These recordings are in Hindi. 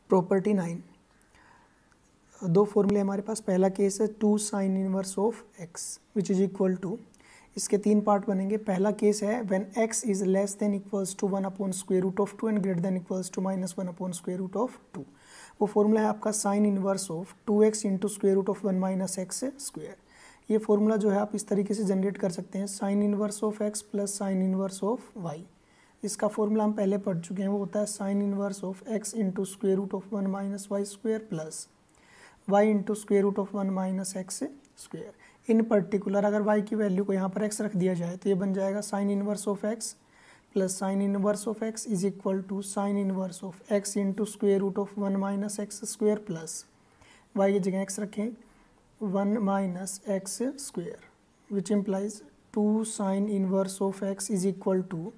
प्रॉपर्टी 9, दो फॉर्मूले हमारे पास। पहला केस है 2 sine inverse of x which is equal to, इसके 3 पार्ट बनेंगे। पहला केस है when x is less than equals to 1 upon square root of 2 and greater than equals to minus 1 upon square root of 2। वो फॉर्मूला है आपका sine inverse of 2x into square root of 1 minus x square. ये फॉर्मूला जो है आप इस तरीके से जनरेट कर सकते हैं, sine inverse of x plus sine inverse of y। इसका फॉर्मूला हम पहले पढ़ चुके हैं, वो होता है sine inverse of x into square root of 1 minus y square plus y into square root of 1 minus x square. In particular अगर y की वैल्यू को यहाँ पर x रख दिया जाए तो ये बन जाएगा sine inverse of x plus sine inverse of x is equal to sine inverse of x into square root of 1 minus x square plus y की जगह x रखें 1 minus x square, which implies 2 sine inverse of x is equal to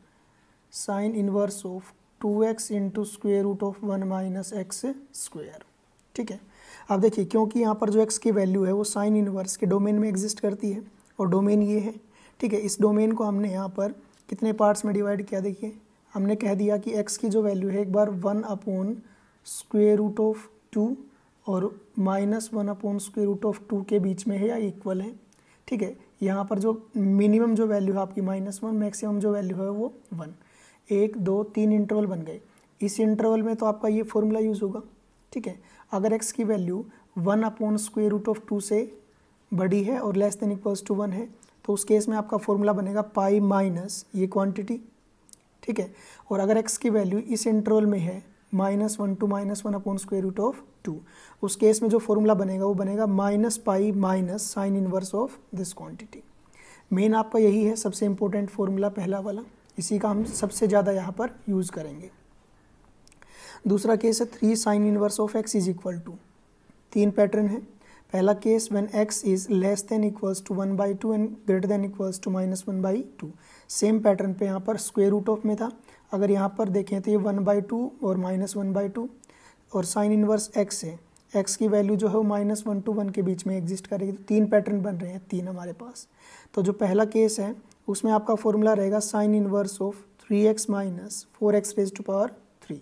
sine inverse of 2x into square root of 1 minus x square. ठीक है, अब देखिए क्योंकि यहाँ पर जो x की वैल्यू है वो साइन इनवर्स के डोमेन में एग्जिस्ट करती है और डोमेन ये है। ठीक है, इस डोमेन को हमने यहाँ पर कितने पार्ट्स में डिवाइड किया, देखिए हमने कह दिया कि x की जो वैल्यू है एक बार 1 अपॉन स्क्वायर रूट ऑफ 2 और minus 1 upon square root of 2 के बीच में है या इक्वल है। ठीक है, यहाँ पर जो मिनिमम जो वैल्यू है आपकी -1, मैक्सिमम जो वैल्यू है वो 1। 1 2 3 इंटरवल बन गए। इस इंटरवल में तो आपका ये फॉर्मूला यूज़ होगा। ठीक है, अगर x की value 1 upon square root of 2 से बड़ी है और लेस देन इक्वल्स टू 1 है तो उस केस में आपका फॉर्मूला बनेगा पाई माइनस ये क्वांटिटी। ठीक है, और अगर x की वैल्यू इस इंटरवल में है -1 to -1 upon square root of 2, उस केस में जो फॉर्मूला बनेगा वो बनेगा minus pi minus sine inverse of this quantity. Main आपका यही है सबसे इंपॉर्टेंट फॉर्मूला पहला वाला, इसी का हम सबसे ज़्यादा यहाँ पर यूज़ करेंगे। दूसरा केस है 3 sine inverse of x is equal to, 3 pattern है। पहला case when x is less than equals to 1/2 and greater than equals to -1/2। Same pattern पे यहाँ पर स्क्वायर रूट ऑफ में था, अगर यहाँ पर देखें तो ये 1/2 और -1/2 और साइन इनवर्स x है। x की वैल्यू जो है वो -1 to 1 के बीच में एग्जिस्ट करेगी। तो 3 पैटर्न बन रहे हैं, 3 हमारे पास। तो जो पहला केस है उसमें आपका फॉर्मूला रहेगा sine inverse of 3x minus 4x raise to power 3।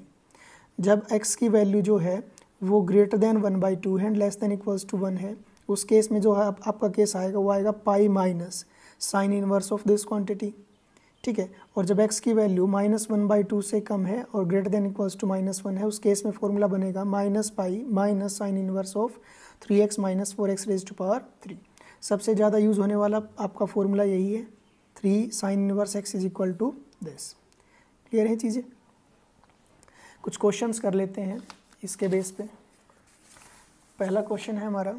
जब x की वैल्यू जो है वो ग्रेटर देन 1/2 है and less than equals to 1 है, उस केस में जो है आपका केस आएगा वो आएगा पाई minus sine inverse of this quantity. ठीक है, और जब x की वैल्यू -1/2 से कम है और ग्रेटर देन इक्वल्स टू -1 है, उस केस में फॉर्मूला बनेगा minus pi minus sine inverse of 3x minus 4x raise to power 3। सबसे ज़्यादा यूज़ होने वाला आपका फॉर्मूला यही है, 3 sine inverse x is equal to this. Clear है चीज़ें? कुछ क्वेश्चंस कर लेते हैं इसके बेस पे। पहला क्वेश्चन है हमारा,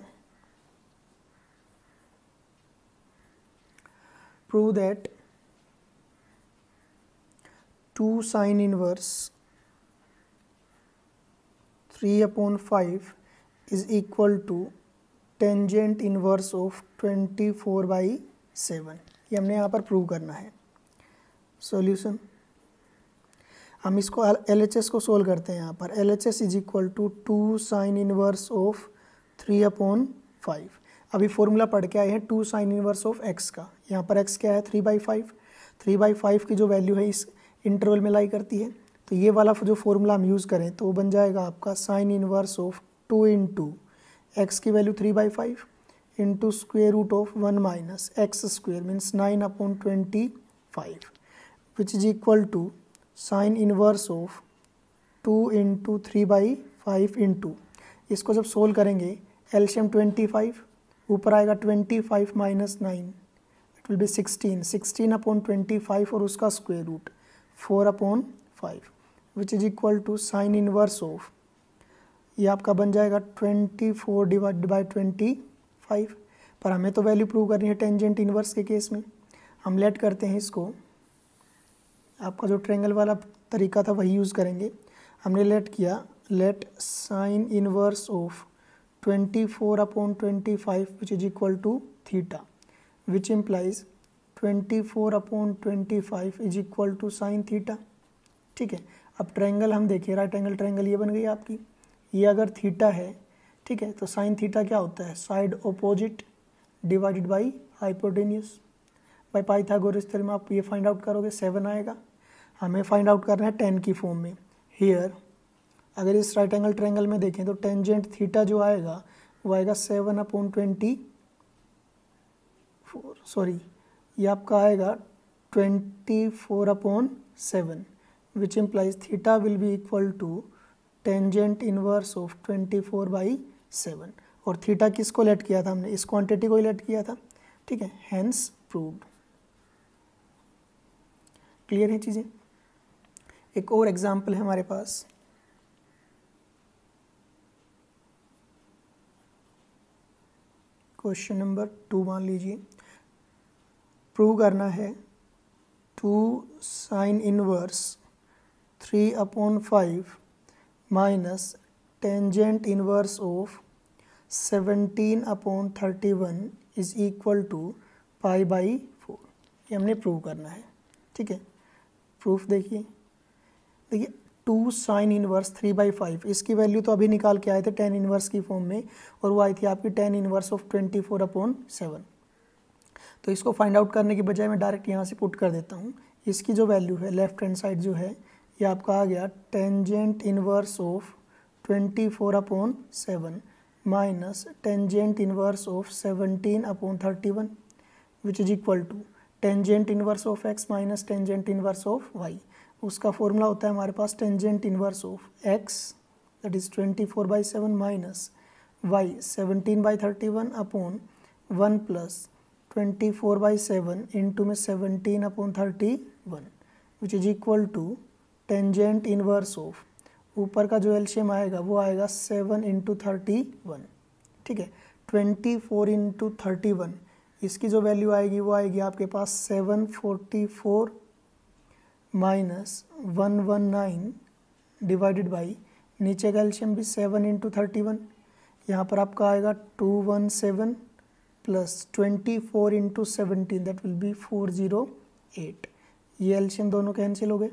prove that 2 sine inverse 3/5 is equal to tangent inverse of 24/7। ये हमने यहाँ पर प्रूव करना है। सॉल्यूशन, हम इसको LHS को सोल्व करते हैं। यहाँ पर LHS is equal to 2 sine inverse of 3/5। अभी फॉर्मूला पढ़ के आए हैं 2 साइन इनवर्स ऑफ x का। यहाँ पर x क्या है 3/5। 3/5 की जो वैल्यू है इस इंटरवल में लाई करती है, तो ये वाला जो फॉर्मूला हम यूज़ करें तो वो बन जाएगा आपका sine inverse of 2 into X की value 3/5 into square root of 1 minus x square means 9/25 which is equal to sine inverse of 2 into 3/5 into, इसको जब सोल्व करेंगे एलसीएम 25, ऊपर आएगा 25 माइनस 9, इट विल बी 16/25 और उसका square root 4/5 which is equal to sine inverse of, ये आपका बन जाएगा 24 डिवाइड बाई 25। पर हमें तो वैल्यू प्रूव करनी है टेंजेंट इनवर्स के केस में। हम लेट करते हैं इसको, आपका जो ट्रायंगल वाला तरीका था वही यूज़ करेंगे। हमने लेट किया, let sine inverse of 24/25 which is equal to theta which implies 24/25 is equal to sine theta. ठीक है, अब ट्रायंगल हम देखिए, राइट एंगल ट्रायंगल ये बन गई आपकी। ये अगर थीटा है, ठीक है, तो साइन थीटा क्या होता है, side opposite divided by hypotenuse. By Pythagoras theorem आप ये फाइंड आउट करोगे 7 आएगा। हमें फाइंड आउट करना है 10 की फॉर्म में। हियर अगर इस राइट एंगल ट्रायंगल में देखें तो टेंजेंट थीटा जो आएगा वो आएगा 7/24, सॉरी ये आपका आएगा 24/7, which implies theta will be equal to tangent inverse of 24/7। और थीटा किसको लेट किया था हमने, इस क्वांटिटी को ही लेट किया था, ठीक है, हेंस प्रूव्ड। क्लियर है चीज़ें। एक और एग्जाम्पल है हमारे पास, क्वेश्चन नंबर 2 मान लीजिए, प्रूव करना है 2 sin inverse 3/5 minus tangent inverse of 17/31 is equal to π/4। ये हमने प्रूव करना है, ठीक है। प्रूफ देखिए 2 sin इनवर्स 3/5, इसकी वैल्यू तो अभी निकाल के आए थे tan इनवर्स की फॉर्म में, और वो आई थी आपकी tan इनवर्स ऑफ 24/7। तो इसको फाइंड आउट करने की बजाय मैं डायरेक्ट यहाँ से पुट कर देता हूँ। इसकी जो वैल्यू है लेफ्ट हैंड साइड जो है ये आपका आ गया tangent inverse of 24/7 minus tangent inverse of 17/31 which is equal to tangent inverse of x minus tangent inverse of y। उसका फॉर्मूला होता है हमारे पास tangent inverse of x that is 24/7 minus y 17/31 upon 1 plus 24/7 into में 17/31 which is equal to tangent inverse of, ऊपर का जो एलसीएम आएगा वो आएगा 7 इंटू 31, ठीक है, 24 इंटू 31, इसकी जो वैल्यू आएगी वो आएगी आपके पास 744 माइनस 119 डिवाइडेड बाई, नीचे का एलसीएम भी 7 इंटू 31, यहाँ पर आपका आएगा 217 plus 24 into 17 that will be 408। ये एलसीएम दोनों कैंसिल हो गए,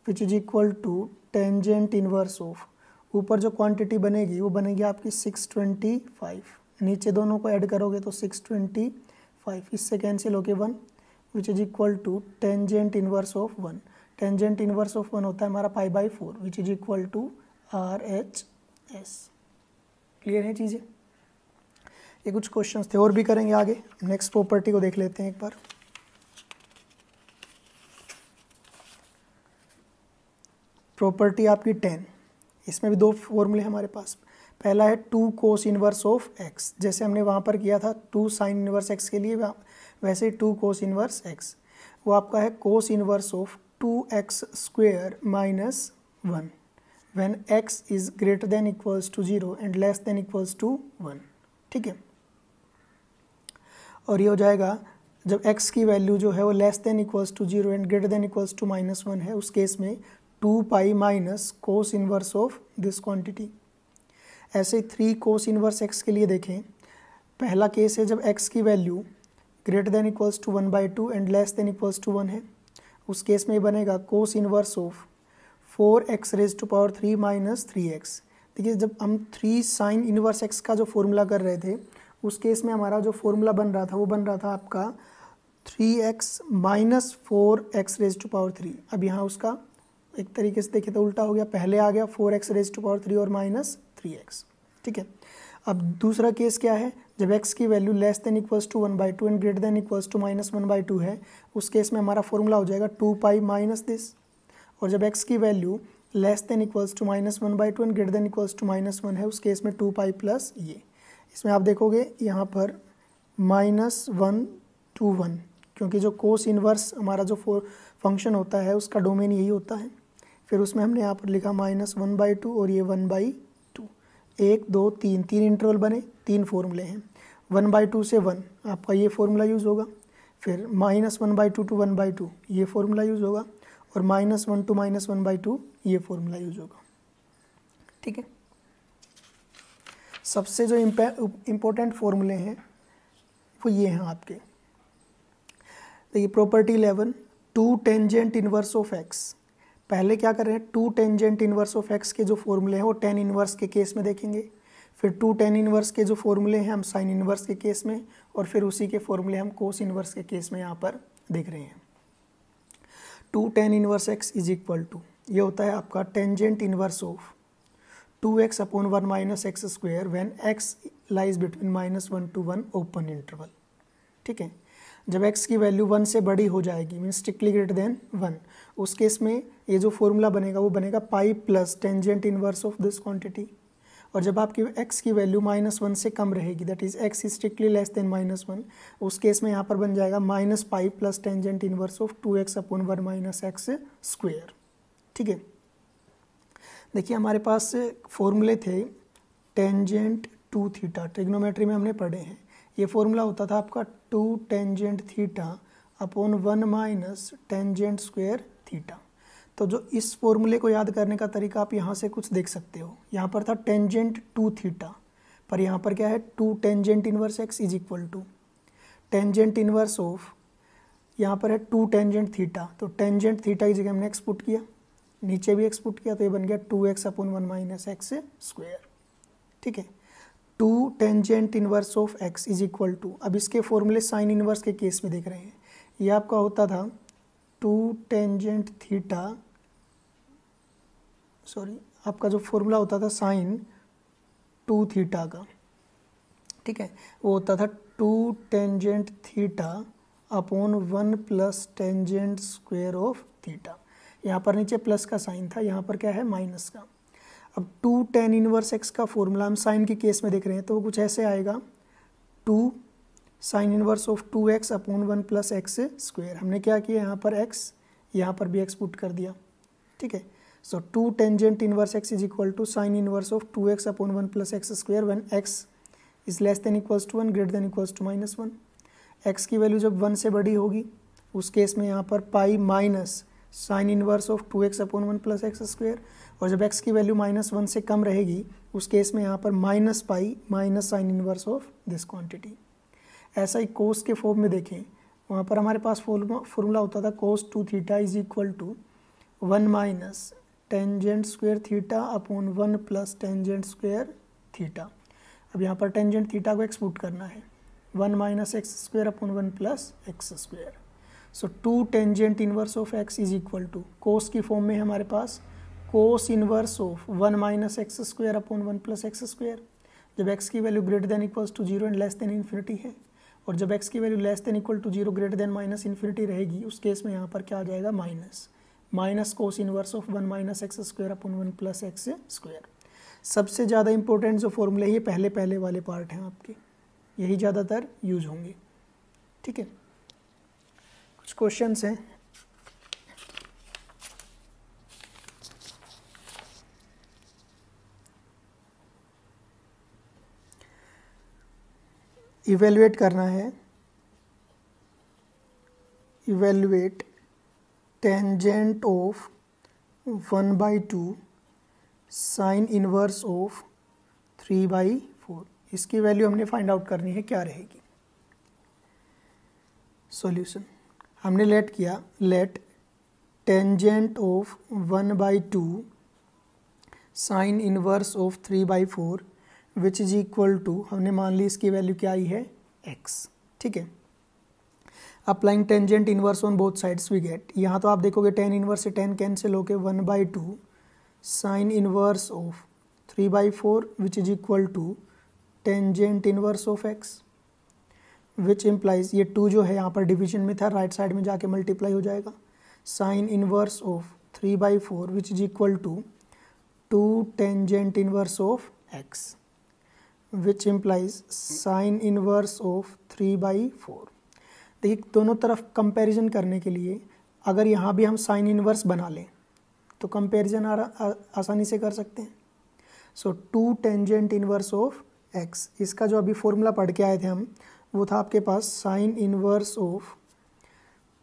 which is equal to tangent inverse of, ऊपर जो क्वांटिटी बनेगी वो बनेगी आपकी 625, नीचे दोनों को ऐड करोगे तो 625, इससे कैंसिल होके 1 which is equal to tangent inverse of 1। Tangent inverse of 1 होता है हमारा π/4 which is equal to RHS। Clear है चीज़ें। ये कुछ क्वेश्चंस थे और भी करेंगे आगे। नेक्स्ट प्रॉपर्टी को देख लेते हैं एक बार। प्रॉपर्टी आपकी 10, इसमें भी 2 फॉर्मूले हमारे पास। पहला है 2 cos इनवर्स ऑफ x, जैसे हमने वहाँ पर किया था 2 sin इनवर्स x के लिए, वैसे ही 2 cos इनवर्स x, वो आपका है cos inverse of 2x square minus 1 when x is greater than equals to 0 and less than equals to 1, ठीक है। और ये हो जाएगा जब x की वैल्यू जो है वो less than equals to 0 and greater than equals to -1 है, उस केस में 2 minus cos inverse of this quantity. ऐसे 3 cos इनवर्स x के लिए देखें, पहला केस है जब x की value greater than equals to 1/2 and less than equals to 1 है, उस केस में बनेगा cos inverse of 4x raise to power 3 minus 3x। देखिए जब हम 3 sin इनवर्स x का जो फॉर्मूला कर रहे थे, उस केस में हमारा जो फॉर्मूला बन रहा था वो बन रहा था आपका 3x minus 4x raise to power 3। अब यहाँ उसका एक तरीके से देखें तो उल्टा हो गया, पहले आ गया 4x रेज टू पावर 3 और माइनस 3x, ठीक है। अब दूसरा केस क्या है, जब x की value less than equals to 1/2 and greater than equals to -1/2 है, उस केस में हमारा फॉर्मूला हो जाएगा 2 माइनस दिस। और जब x की value less than equals to -1/2 and greater than equals to -1 है, उस केस में 2 प्लस ये। इसमें आप देखोगे यहाँ पर -1 to 1, क्योंकि जो कोस इनवर्स हमारा जो फंक्शन होता है उसका डोमेन यही होता है। फिर उसमें हमने यहाँ पर लिखा -1/2 और ये 1/2, 1 2 3 3 इंटरवल बने, 3 फॉर्मूले हैं। 1/2 से 1 आपका ये फॉर्मूला यूज़ होगा, फिर -1/2 to 1/2 ये फॉर्मूला यूज़ होगा, और -1 to -1/2 ये फॉर्मूला यूज़ होगा, ठीक है। सबसे जो इम्पोर्टेंट फॉर्मूले हैं वो ये हैं आपके। देखिए property 11, 2 tangent inverse of x। पहले क्या कर रहे हैं, 2 टेंजेंट इनवर्स ऑफ x के जो फॉर्मूले हैं वो tan इनवर्स के केस में देखेंगे, फिर 2 tan इनवर्स के जो फॉर्मूले हैं हम sin इनवर्स के केस में, और फिर उसी के फॉर्मूले हम cos इनवर्स के केस में यहाँ पर देख रहे हैं। 2 tan inverse x is equal to, ये होता है आपका tangent inverse of 2x upon 1 minus x square when x lies between -1 to 1 open interval. ठीक है, जब x की वैल्यू 1 से बड़ी हो जाएगी मीन स्ट्रिक्टली ग्रेटर देन 1, उस केस में ये जो फॉर्मूला बनेगा वो बनेगा pi plus tangent inverse of this quantity. और जब आपकी x की वैल्यू -1 से कम रहेगी, that is x is strictly less than -1, उस केस में यहाँ पर बन जाएगा minus pi plus tangent inverse of 2x upon 1 minus x square. ठीक है, देखिए हमारे पास फॉर्मूले थे टेंजेंट टू थीटा, ट्रिग्नोमेट्री में हमने पढ़े हैं। ये फॉर्मूला होता था आपका 2 tangent theta upon 1 minus tangent square theta. तो जो इस फॉर्मूले को याद करने का तरीका आप यहाँ से कुछ देख सकते हो। यहाँ पर था टेंजेंट टू थीटा, पर यहाँ पर क्या है 2 tangent inverse x is equal to tangent inverse of, यहाँ पर है 2 टेंजेंट थीटा, तो टेंजेंट थीटा की जगह हमने एक्स पुट किया, नीचे भी एक्स पुट किया, तो ये बन गया 2x upon 1 minus x square. ठीक है, 2 tangent inverse of x is equal to, अब इसके फॉर्मूले साइन इनवर्स के केस में देख रहे हैं। ये आपका होता था 2 टेंजेंट थीटा, सॉरी आपका जो फॉर्मूला होता था साइन 2 थीटा का, ठीक है, वो होता था 2 tangent theta upon 1 plus tangent square of theta. यहाँ पर नीचे प्लस का साइन था, यहाँ पर क्या है माइनस का। अब 2 टेन इनवर्स एक्स का फॉर्मूला हम साइन के केस में देख रहे हैं, तो वो कुछ ऐसे आएगा 2 sine inverse of 2x upon 1 plus x square. हमने क्या किया, यहाँ पर x, यहाँ पर भी x पुट कर दिया। ठीक है, सो 2 tangent inverse x is equal to sine inverse of 2x upon 1 plus x square when x is less than equals to 1 greater than equals to -1। x की वैल्यू जब 1 से बड़ी होगी उस केस में यहाँ पर पाई minus sine inverse of 2x upon 1 plus x square, और जब x की वैल्यू -1 से कम रहेगी उस केस में यहाँ पर minus pi minus sine inverse of this quantity. ऐसा ही कोस के फॉर्म में देखें, वहाँ पर हमारे पास फॉर्मूला होता था cos 2 theta is equal to 1 minus tangent square theta upon 1 plus tangent square theta. अब यहाँ पर टेंजेंट थीटा को एक्सपुट करना है, 1 minus x square upon 1 plus x square. So 2 tangent inverse of x is equal to, cos की फॉर्म में हमारे पास cos inverse of 1 minus x square upon 1 plus x square. जब x की value greater than equals to 0 and less than infinity है, और जब x की value less than equal to 0 greater than minus infinity रहेगी, उस केस में यहाँ पर क्या आ जाएगा minus cos inverse of 1 minus x square upon 1 plus x square. सबसे ज़्यादा इंपॉर्टेंट जो फॉर्मूले ये पहले वाले पार्ट हैं आपके, यही ज़्यादातर यूज होंगे। ठीक है, कुछ क्वेश्चंस हैं। इवेल्युएट करना है, evaluate tangent of 1/2 sine inverse of 3/4। इसकी वैल्यू हमने फाइंड आउट करनी है, क्या रहेगी। सॉल्यूशन हमने लेट किया, let tangent of 1/2 sine inverse of 3/4 which is equal to, हमने मान ली इसकी वैल्यू क्या आई है x। ठीक है, applying tangent inverse on both sides we get, यहाँ तो आप देखोगे टेन इनवर्स से 10 कैंसिल होके 1/2 sine inverse of 3/4 which is equal to tangent inverse of x, which implies, ये 2 जो है यहाँ पर डिवीजन में था, राइट साइड में जाके मल्टीप्लाई हो जाएगा, sine inverse of 3/4 which is equal to 2 tangent inverse of x, which implies sine inverse of 3/4। देखिए दोनों तरफ कंपैरिजन करने के लिए अगर यहाँ भी हम साइन इनवर्स बना लें तो कंपैरिजन आसानी से कर सकते हैं। सो 2 टेंजेंट इनवर्स ऑफ x, इसका जो अभी फॉर्मूला पढ़ के आए थे हम, वो था आपके पास sine inverse of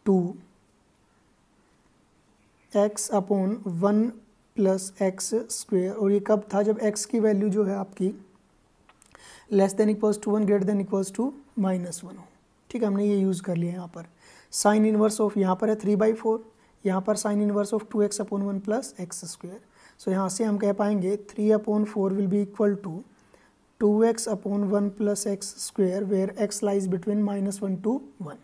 2x upon 1 plus x square, और ये कब था, जब x की वैल्यू जो है आपकी less than equals to 1 greater than equals to -1 हो। ठीक है, हमने ये यूज़ कर लिया यहाँ पर। साइन इनवर्स ऑफ यहाँ पर है 3/4, यहाँ पर sine inverse of 2x upon 1 plus x square. So यहाँ से हम कह पाएंगे 3/4 will be equal to 2x upon 1 plus x square where x lies between -1 to 1।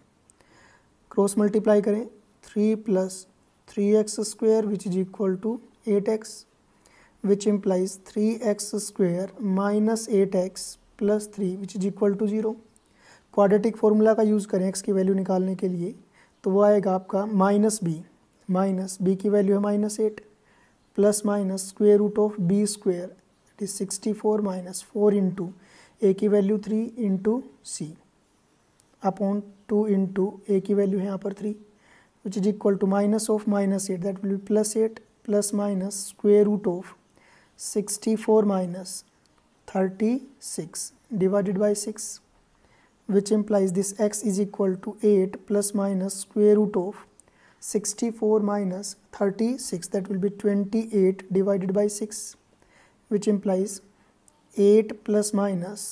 Cross multiply करें, 3 plus 3x square which is equal to 8x which implies 3x square minus 8x plus 3 which is equal to 0। Quadratic formula का यूज़ करें x की वैल्यू निकालने के लिए तो वो आएगा आपका माइनस बी की वैल्यू है -8 plus minus square root of b square it is 64 minus 4 into a की value 3 into c upon 2 into a की वैल्यू है यहाँ पर 3 which is equal to minus of -8 that will be +8 plus minus square root of 64 minus 36 divided by 6 which implies this x is equal to 8 plus minus square root of 64 minus 36 that will be 28 divided by 6 which implies 8 plus minus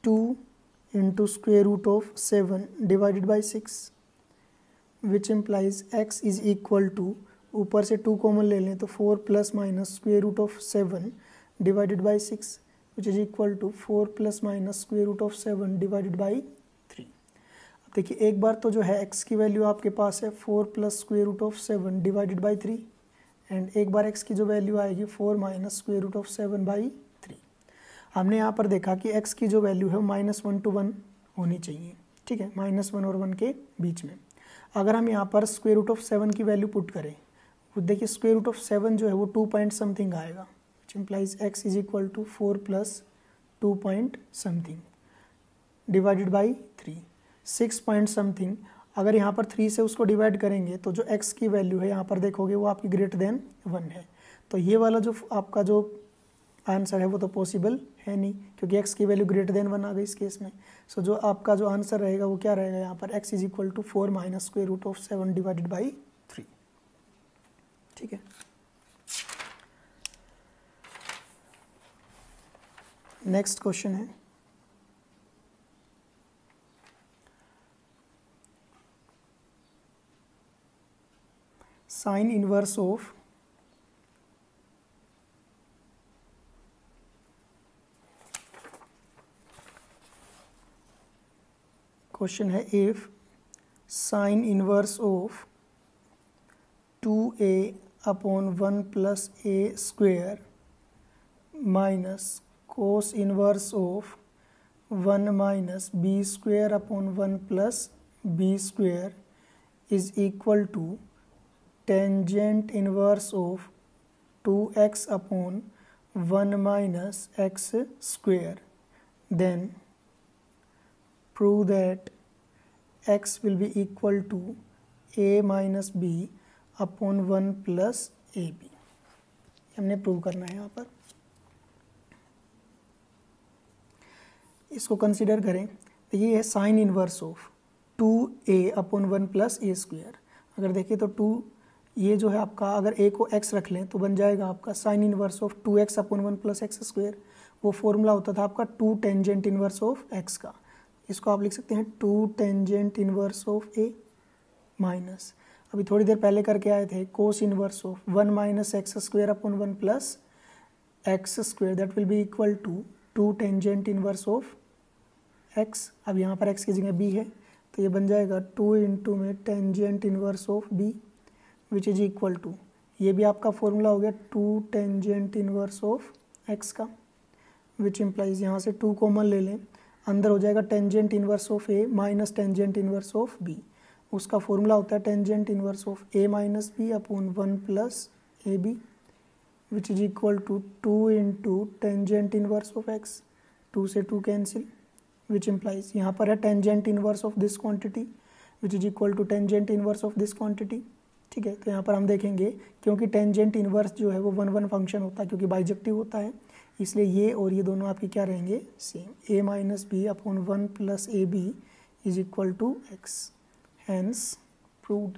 2 into square root of 7 divided by 6 which implies x is equal to ऊपर से 2 कॉमन ले लें तो 4 plus minus square root of 7 divided by 6 which is equal to 4 plus minus square root of 7 divided by 3। अब देखिए एक बार तो जो है x की वैल्यू आपके पास है 4 plus square root of 7 divided by 3 and एक बार x की जो वैल्यू आएगी 4 minus square root of 7 by 3। हमने यहाँ पर देखा कि x की जो वैल्यू है वो -1 to 1 होनी चाहिए, ठीक है, -1 और 1 के बीच में। अगर हम यहाँ पर स्क्वेयर रूट ऑफ 7 की वैल्यू पुट करें तो देखिए स्क्वेयर रूट ऑफ 7 जो है वो 2 पॉइंट समथिंग आएगा which implies x is equal to 4 plus 2 point something divided by 3 6 point something. अगर यहाँ पर 3 से उसको डिवाइड करेंगे तो जो x की वैल्यू है यहाँ पर देखोगे वो आपकी ग्रेटर देन 1 है, तो ये वाला जो आपका जो आंसर है वो तो पॉसिबल है नहीं क्योंकि x की वैल्यू ग्रेटर देन 1 आ गई इस केस में। सो जो आपका जो आंसर रहेगा वो क्या रहेगा यहाँ पर x is equal to 4 minus square root of 7 divided by 3, ठीक है। नेक्स्ट क्वेश्चन है साइन इनवर्स ऑफ क्वेश्चन है if sine inverse of 2a upon 1 plus a square minus cos inverse of 1 minus b square upon 1 plus b square is equal to tangent inverse of 2x upon 1 minus x square, then prove that x will be equal to a minus b upon 1 plus A B, हमने प्रूव करना है यहाँ पर। इसको कंसिडर करें तो ये है sine inverse of 2a upon 1 plus A square. अगर देखें तो 2 ये जो है आपका अगर a को x रख लें तो बन जाएगा आपका sine inverse of 2x upon 1 plus x square. वो फॉर्मूला होता था आपका 2 टेंजेंट इनवर्स ऑफ x का, इसको आप लिख सकते हैं 2 tangent inverse of a minus अभी थोड़ी देर पहले करके आए थे cos inverse of 1 minus x square upon 1 plus x square that will be equal to 2 tangent inverse of x। अब यहाँ पर x की जगह b है तो ये बन जाएगा 2 इंटू में tangent inverse of b which is equal to, ये भी आपका फॉर्मूला हो गया 2 टेंजेंट इनवर्स ऑफ x का विच इम्प्लाइज यहाँ से 2 कॉमन ले लें, अंदर हो जाएगा tangent inverse of a minus tangent inverse of b। उसका फॉर्मूला होता है tangent inverse of a minus B upon 1 plus A B which is equal to 2 into tangent inverse of x, 2 से 2 कैंसिल विच इम्प्लाइज यहाँ पर है tangent inverse of this quantity which is equal to tangent inverse of this quantity, ठीक है। तो यहाँ पर हम देखेंगे क्योंकि टेंजेंट इनवर्स जो है वो 1 फंक्शन होता है क्योंकि बाइजेक्टिव होता है, इसलिए ये और ये दोनों आपके क्या रहेंगे same, a minus B upon 1 plus A B is equal to x, hence proved।